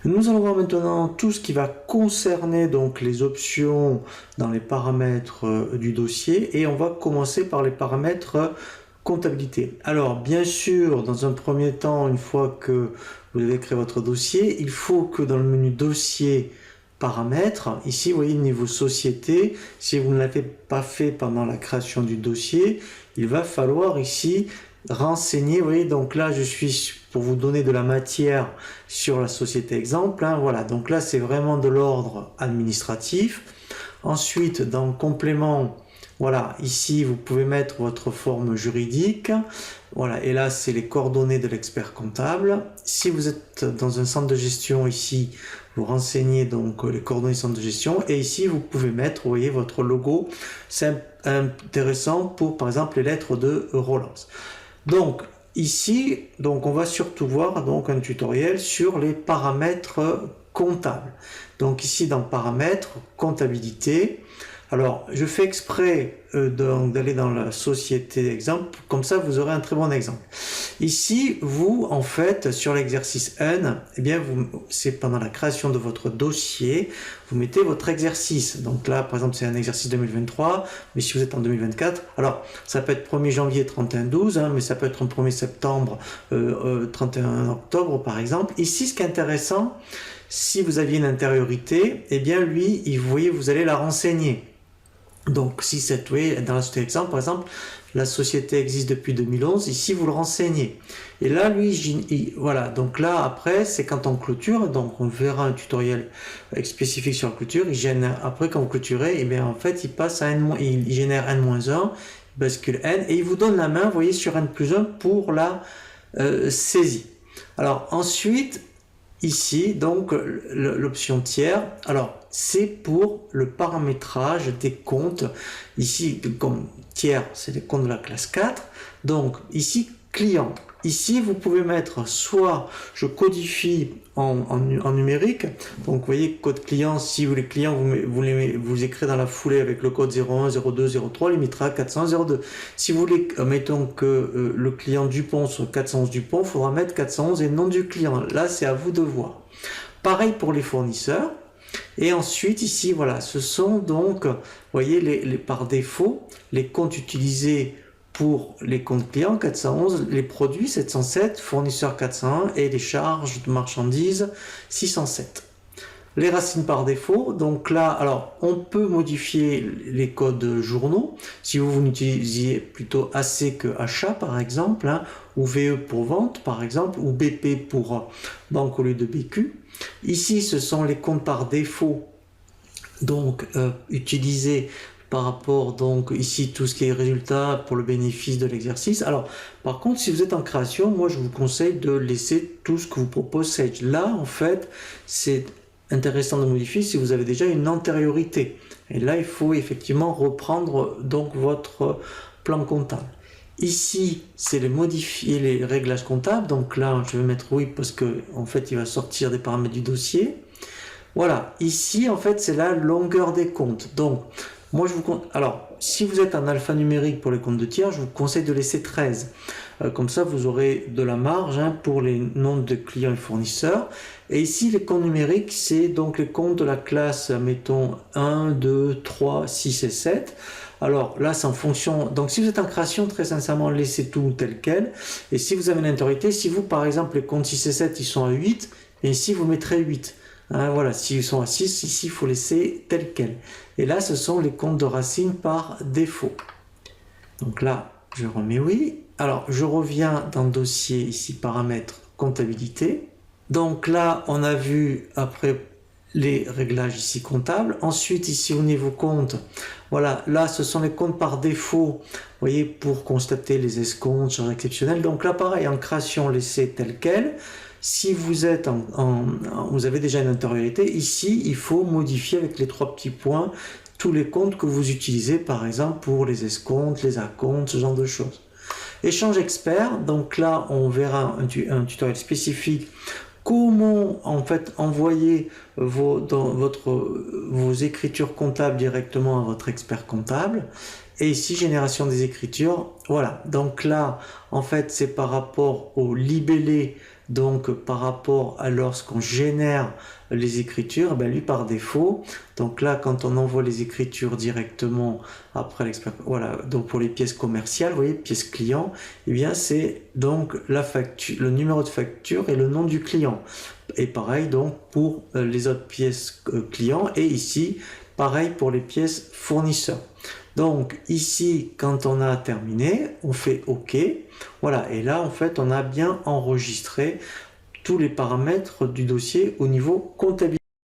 Nous allons voir maintenant tout ce qui va concerner donc les options dans les paramètres du dossier et on va commencer par les paramètres comptabilité. Alors bien sûr, dans un premier temps, une fois que vous avez créé votre dossier, il faut que dans le menu dossier paramètres, ici vous voyez le niveau société, si vous ne l'avez pas fait pendant la création du dossier, il va falloir ici renseigner, vous voyez, donc là je suis pour vous donner de la matière sur la société exemple, hein, voilà, donc là c'est vraiment de l'ordre administratif. Ensuite, dans le complément, voilà, ici vous pouvez mettre votre forme juridique, voilà, et là c'est les coordonnées de l'expert comptable. Si vous êtes dans un centre de gestion ici, vous renseignez donc les coordonnées du centre de gestion, et ici vous pouvez mettre, vous voyez, votre logo. C'est intéressant pour par exemple les lettres de Rolance. Donc ici, donc on va surtout voir donc un tutoriel sur les paramètres comptables. Donc ici dans paramètres, comptabilité. Alors je fais exprès d'aller dans la société d'exemple, comme ça vous aurez un très bon exemple. Ici, vous en fait sur l'exercice N, eh bien c'est pendant la création de votre dossier, vous mettez votre exercice. Donc là par exemple c'est un exercice 2023, mais si vous êtes en 2024, alors ça peut être 1er janvier 31/12, hein, mais ça peut être un 1er septembre 31 octobre par exemple. Ici ce qui est intéressant, si vous aviez une intériorité, eh bien lui, vous voyez, vous allez la renseigner. Donc si cette, oui, dans la société exemple, par exemple, la société existe depuis 2011, ici vous le renseignez. Et là, lui, voilà, donc là, après, c'est quand on clôture, donc on verra un tutoriel spécifique sur la clôture, après quand vous clôturez, et bien en fait, il passe à N, il génère N-1, il bascule N, et il vous donne la main, vous voyez, sur N+1 pour la saisie. Alors ensuite, ici, donc, l'option tiers, alors, c'est pour le paramétrage des comptes. Ici, comme tiers, c'est les comptes de la classe 4. Donc, ici, client. Ici, vous pouvez mettre soit je codifie en numérique. Donc, vous voyez, code client, si vous les clients, vous écrivez dans la foulée avec le code 01, 02, 03, limitra 400, 02. Si vous voulez, mettons que le client Dupont soit 411 Dupont, il faudra mettre 411 et nom du client. Là, c'est à vous de voir. Pareil pour les fournisseurs. Et ensuite, ici, voilà, ce sont donc, vous voyez, par défaut, les comptes utilisés pour les comptes clients 411, les produits 707, fournisseurs 401 et les charges de marchandises 607. Les racines par défaut, donc là, alors on peut modifier les codes journaux, si vous n'utilisiez plutôt AC que achat par exemple, hein, ou VE pour vente par exemple, ou BP pour banque au lieu de BQ. Ici, ce sont les comptes par défaut, donc utilisés par rapport, donc ici tout ce qui est résultat pour le bénéfice de l'exercice. Alors par contre, si vous êtes en création, moi je vous conseille de laisser tout ce que vous propose Sage. Là en fait, c'est intéressant de modifier si vous avez déjà une antériorité. Et là, il faut effectivement reprendre donc votre plan comptable. Ici, c'est modifier les réglages comptables. Donc là, je vais mettre oui parce que en fait, il va sortir des paramètres du dossier. Voilà. Ici, en fait, c'est la longueur des comptes. Donc, moi, je vous compte. Alors, si vous êtes en alphanumérique pour les comptes de tiers, je vous conseille de laisser 13. Comme ça, vous aurez de la marge hein, pour les noms de clients et fournisseurs. Et ici, les comptes numériques, c'est donc les comptes de la classe, mettons, 1, 2, 3, 6 et 7. Alors là, c'est en fonction. Donc, si vous êtes en création, très sincèrement, laissez tout tel quel. Et si vous avez une intériorité, si vous, par exemple, les comptes 6 et 7, ils sont à 8, et ici, vous mettrez 8. Hein, voilà, s'ils sont à 6, ici, il faut laisser tel quel. Et là, ce sont les comptes de racines par défaut. Donc là, je remets oui. Alors, je reviens dans le dossier, ici, paramètres, comptabilité. Donc là, on a vu, après, les réglages ici comptables. Ensuite, ici, au niveau compte, voilà, là, ce sont les comptes par défaut, vous voyez, pour constater les escomptes, charges exceptionnelles. Donc là, pareil, en création, laissez tel quel. Si vous êtes vous avez déjà une antériorité, ici, il faut modifier avec les 3 petits points tous les comptes que vous utilisez, par exemple, pour les escomptes, les acomptes, ce genre de choses. Échange expert, donc là, on verra un tutoriel spécifique comment en fait envoyer vos écritures comptables directement à votre expert comptable. Et ici, génération des écritures, voilà. Donc là, en fait, c'est par rapport au libellé donc par rapport à lorsqu'on génère les écritures, ben lui par défaut, donc là quand on envoie les écritures directement après l'exploitation, voilà, donc pour les pièces commerciales, vous voyez, pièces client, et bien c'est donc la facture, le numéro de facture et le nom du client. Et pareil donc pour les autres pièces clients, et ici pareil pour les pièces fournisseurs. Donc ici, quand on a terminé, on fait OK. Voilà, et là en fait on a bien enregistré tous les paramètres du dossier au niveau comptabilité.